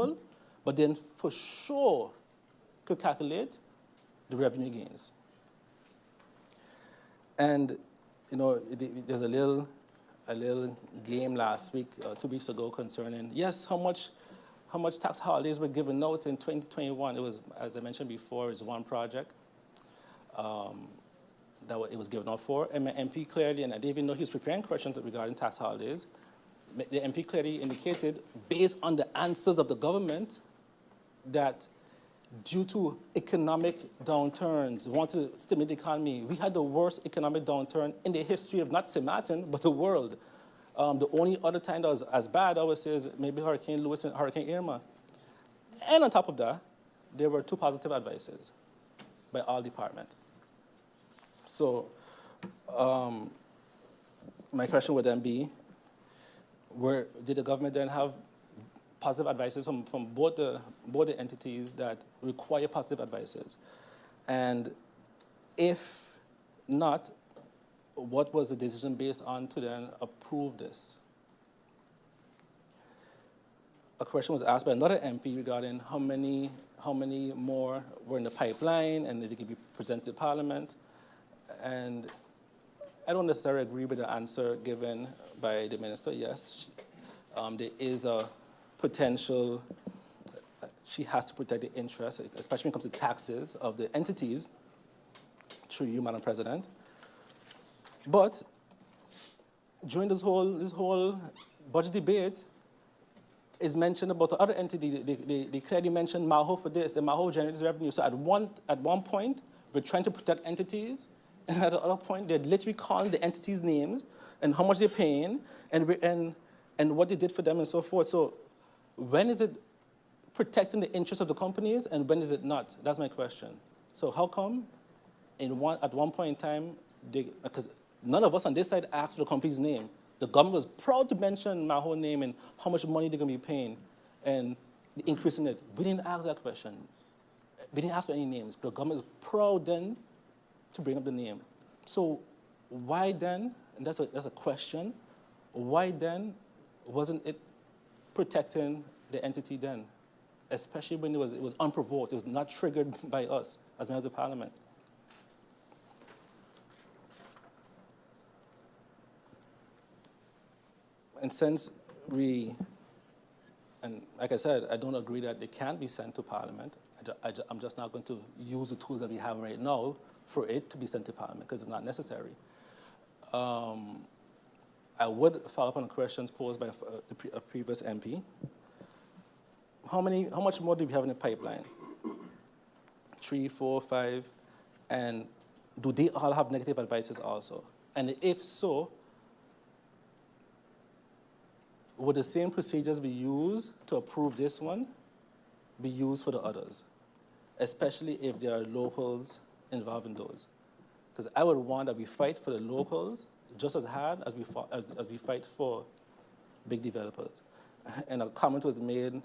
approval, but then for sure could calculate the revenue gains. And, you know, there's a little game last week, 2 weeks ago, concerning, yes, how much tax holidays were given out in 2021. It was, as I mentioned before, it's one project that it was given out for. And my MP clearly, and I didn't even know he was preparing questions regarding tax holidays, the MP clearly indicated, based on the answers of the government, that due to economic downturns, wanted to stimulate the economy, we had the worst economic downturn in the history of not St. Martin, but the world. The only other time that was as bad, I would say, is maybe Hurricane Lewis and Hurricane Irma. And on top of that, there were 2 positive advices by all departments. So my question would then be, did the government then have positive advices from both the entities that require positive advices? And if not, what was the decision based on to then approve this? A question was asked by another MP regarding how many more were in the pipeline and if they could be presented to Parliament. And I don't necessarily agree with the answer given by the minister. Yes, there is a potential, she has to protect the interests, especially when it comes to taxes of the entities, through you, Madam President. But during this whole budget debate, is mentioned about the other entity. They clearly mentioned Maho for this, and Maho generates revenue. So at one point, we're trying to protect entities, and at the other point, they're literally calling the entities' names and how much they're paying, and what they did for them and so forth. So when is it protecting the interests of the companies, and when is it not? That's my question. So how come at one point in time, because none of us on this side asked for the company's name. The government was proud to mention my whole name and how much money they're going to be paying and increasing it. We didn't ask that question. We didn't ask for any names, but the government is proud then to bring up the name. So why then, and that's a question, why then wasn't it protecting the entity then? Especially when it was unprovoked, it was not triggered by us as members of Parliament. And since and like I said, I don't agree that they can't be sent to Parliament. I'm just not going to use the tools that we have right now for it to be sent to Parliament because it's not necessary. I would follow up on the questions posed by a previous MP. How much more do we have in the pipeline? 3, 4, 5, and do they all have negative advices also? And if so, would the same procedures be used to approve this one, be used for the others, especially if there are locals involved in those? Because I would want that we fight for the locals just as hard as we fight for big developers. And a comment was made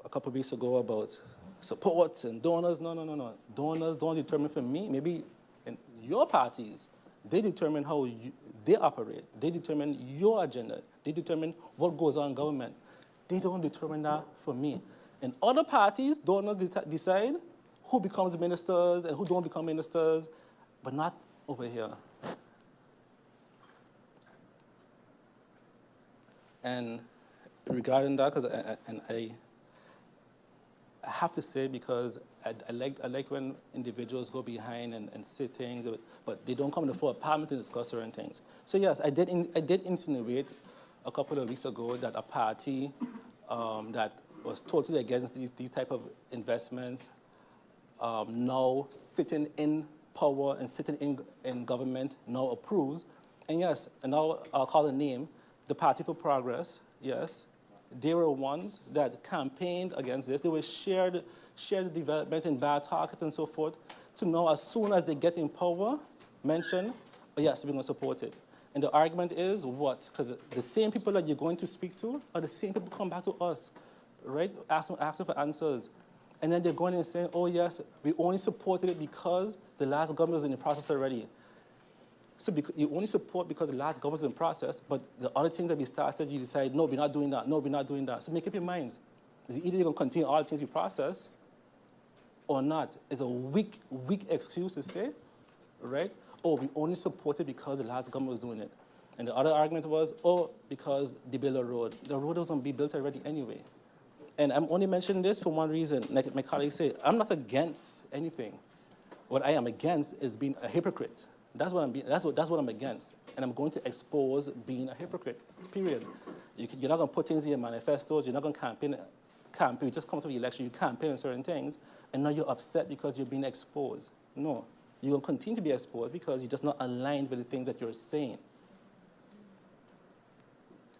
a couple of weeks ago about support and donors. No. Donors don't determine for me. Maybe in your parties, they determine how they operate. They determine your agenda. They determine what goes on in government. They don't determine that for me. In other parties, donors decide who becomes ministers and who don't become ministers, but not over here. And regarding that, because I have to say, because I like when individuals go behind and say things, but they don't come before Parliament to discuss certain things. So yes, I did insinuate a couple of weeks ago that a party that was totally against these type of investments, now sitting in power and sitting in government, now approves. And yes, and now I'll call the name, the Party for Progress, yes. They were ones that campaigned against this. They were shared the development in bad target and so forth, to know as soon as they get in power, mention, oh yes, we're going to support it. And the argument is what? Because the same people that you're going to speak to are the same people come back to us, right? Asking for answers. And then they're going and saying, oh yes, we only supported it because the last government was in the process already. So you only support because the last government was in process, but the other things that we started, you decide, no, we're not doing that, no, we're not doing that. So make up your minds. Is either you're going to continue all the things we process or not. It's a weak excuse to say, right? Oh, we only support it because the last government was doing it. And the other argument was, oh, because they built a road. The road was going to be built already anyway. And I'm only mentioning this for one reason. Like my colleagues say, I'm not against anything. What I am against is being a hypocrite. That's what I'm against. And I'm going to expose being a hypocrite, period. You're not going to put things in your manifestos. You're not going to campaign. You just come to the election, you campaign on certain things, and now you're upset because you're being exposed. No, you're going to continue to be exposed because you're just not aligned with the things that you're saying.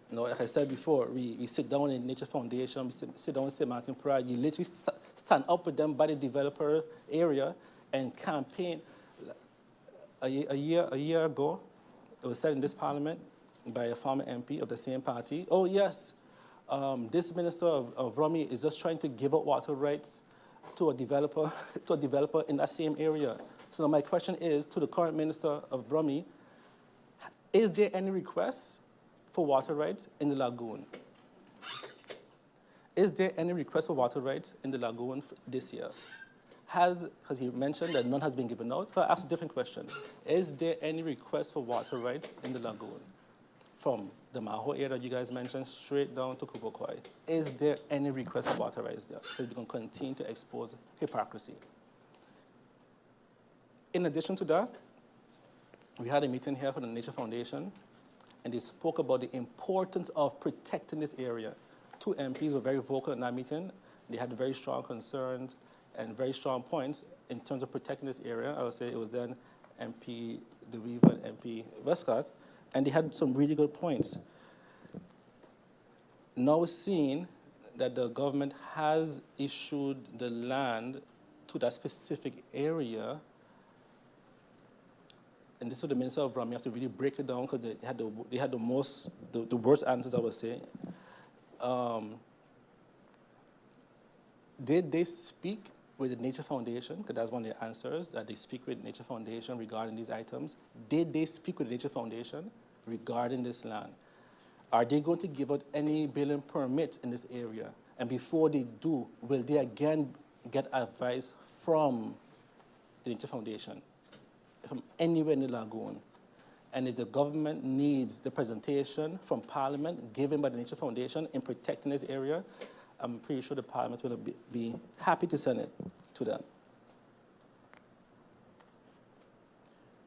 You know, like I said before, we sit down in Nature Foundation, we sit down in St. Martin Pride, you literally stand up with them by the developer area and campaign. A year ago, it was said in this parliament by a former MP of the same party, oh yes, this minister of Rummy is just trying to give up water rights to a developer in that same area. So now my question is to the current minister of Rummy, is there any requests for water rights in the lagoon? Is there any request for water rights in the lagoon this year? Because he mentioned that none has been given out, but I'll ask a different question. Is there any request for water rights in the lagoon? From the Maho area you guys mentioned, straight down to Kubokoi. Is there any request for water rights there? Because we're going to continue to expose hypocrisy. In addition to that, we had a meeting here for the Nature Foundation, and they spoke about the importance of protecting this area. Two MPs were very vocal in that meeting. They had very strong concerns and very strong points in terms of protecting this area. I would say it was then MP DeWeaver and MP Westcott, and they had some really good points. Now seeing that the government has issued the land to that specific area, and this is the Minister of Ram, you have to really break it down because they had the worst answers, I would say. Did they speak with the Nature Foundation? Because that's one of the answers, that they speak with Nature Foundation regarding these items. Did they speak with the Nature Foundation regarding this land? Are they going to give out any building permits in this area? And before they do, will they again get advice from the Nature Foundation, from anywhere in the lagoon? And if the government needs the presentation from Parliament given by the Nature Foundation in protecting this area, I'm pretty sure the Parliament will be happy to send it to them.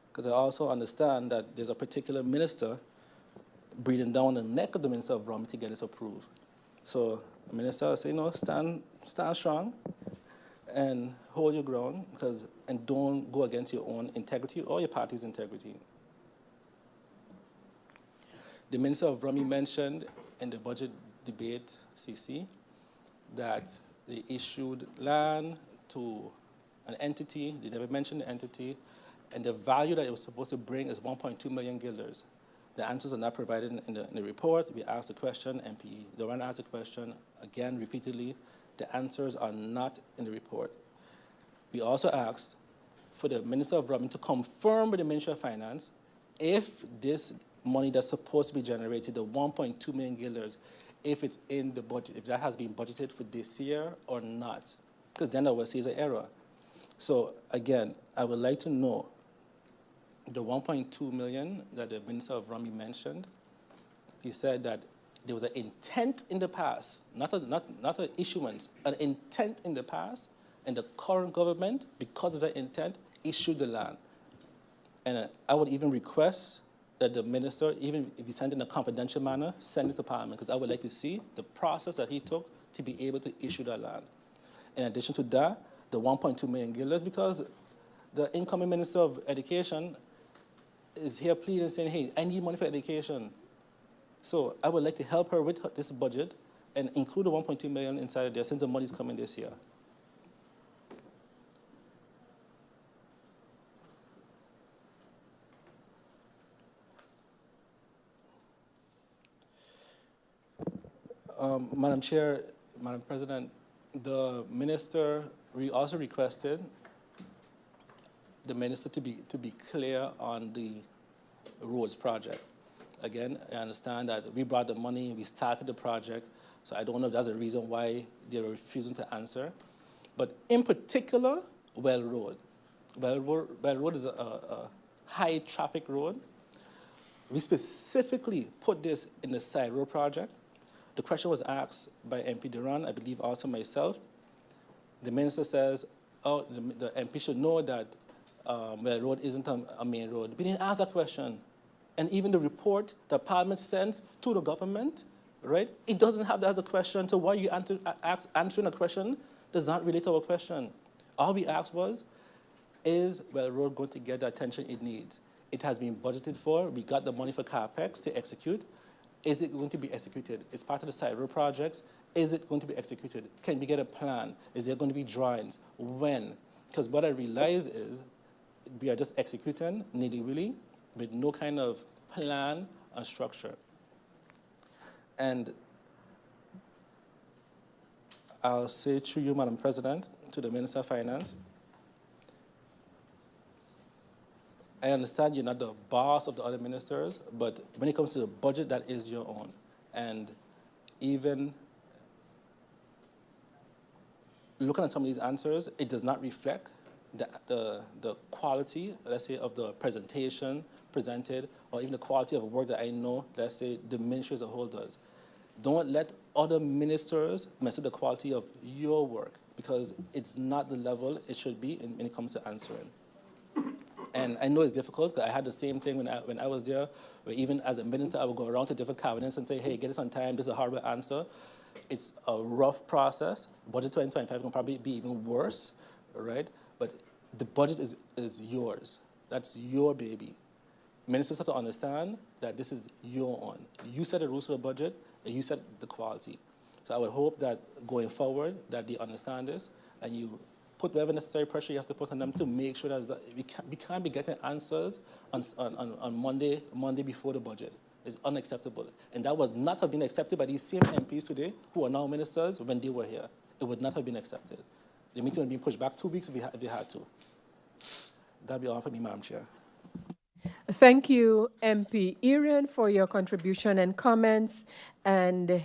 Because I also understand that there's a particular minister breathing down the neck of the Minister of Rum to get this approved. So the minister will say, no, stand strong and hold your ground, and don't go against your own integrity or your party's integrity. The Minister of Rummy mentioned in the budget debate, CC, that they issued land to an entity. They never mentioned the entity, and the value that it was supposed to bring is 1.2 million guilders. The answers are not provided in the report. We asked the question, MP Doran asked the question again repeatedly. The answers are not in the report. We also asked for the Minister of Rum to confirm with the Ministry of Finance if this money that's supposed to be generated, the 1.2 million guilders, if it's in the budget, if that has been budgeted for this year or not, because then I will see it's an error. So again, I would like to know the 1.2 million that the Minister of Rummy mentioned. He said that there was an intent in the past, not an issuance, an intent in the past, and the current government, because of that intent, issued the land. And I would even request that the minister, even if he sent it in a confidential manner, send it to Parliament, because I would like to see the process that he took to be able to issue that land. In addition to that, the 1.2 million guilders, because the incoming Minister of Education is here pleading, saying, hey, I need money for education. So I would like to help her with this budget and include the 1.2 million inside there since the money is coming this year. Madam Chair, Madam President, the minister also requested the minister to be clear on the roads project. Again, I understand that we brought the money, we started the project, so I don't know if that's a reason why they're refusing to answer. But in particular, Well Road. Well Road is a high traffic road. We specifically put this in the side road project. The question was asked by MP Duran, I believe also myself. The minister says, oh, the MP should know that Well Road isn't a main road. We didn't ask that question. And even the report that Parliament sends to the government, right, it doesn't have that as a question. So why you answering a question does not relate to our question. All we asked was, is Well Road going to get the attention it needs? It has been budgeted for. We got the money for CAPEX to execute. Is it going to be executed? It's part of the side road projects. Is it going to be executed? Can we get a plan? Is there going to be drawings? When? Because what I realize is we are just executing nilly-willy with no kind of plan and structure. And I'll say to you, Madam President, to the Minister of Finance, I understand you're not the boss of the other ministers, but when it comes to the budget, that is your own. And even looking at some of these answers, it does not reflect the quality, let's say, of the presentation presented, or even the quality of work that I know, let's say, the ministry as a whole does. Don't let other ministers mess up the quality of your work, because it's not the level it should be when it comes to answering. And I know it's difficult, because I had the same thing when I was there, where even as a minister, I would go around to different cabinets and say, hey, get this on time, this is a horrible answer. It's a rough process. Budget 2025 can probably be even worse, right? But the budget is yours. That's your baby. Ministers have to understand that this is your own. You set the rules for the budget, and you set the quality. So I would hope that going forward, that they understand this, and you put whatever necessary pressure you have to put on them to make sure that we can't be getting answers on Monday before the budget. It's unacceptable. And that would not have been accepted by these same MPs today who are now ministers when they were here. It would not have been accepted. The meeting would be pushed back 2 weeks if we had to. That would be all for me, Madam Chair. Thank you, MP Irion, for your contribution and comments. And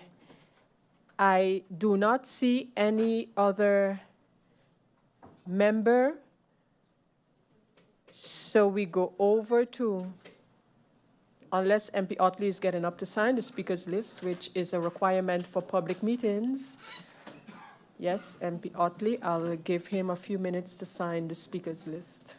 I do not see any other member. So we go over to, unless MP Otley is getting up to sign the speaker's list, which is a requirement for public meetings. Yes, MP Otley, I'll give him a few minutes to sign the speaker's list.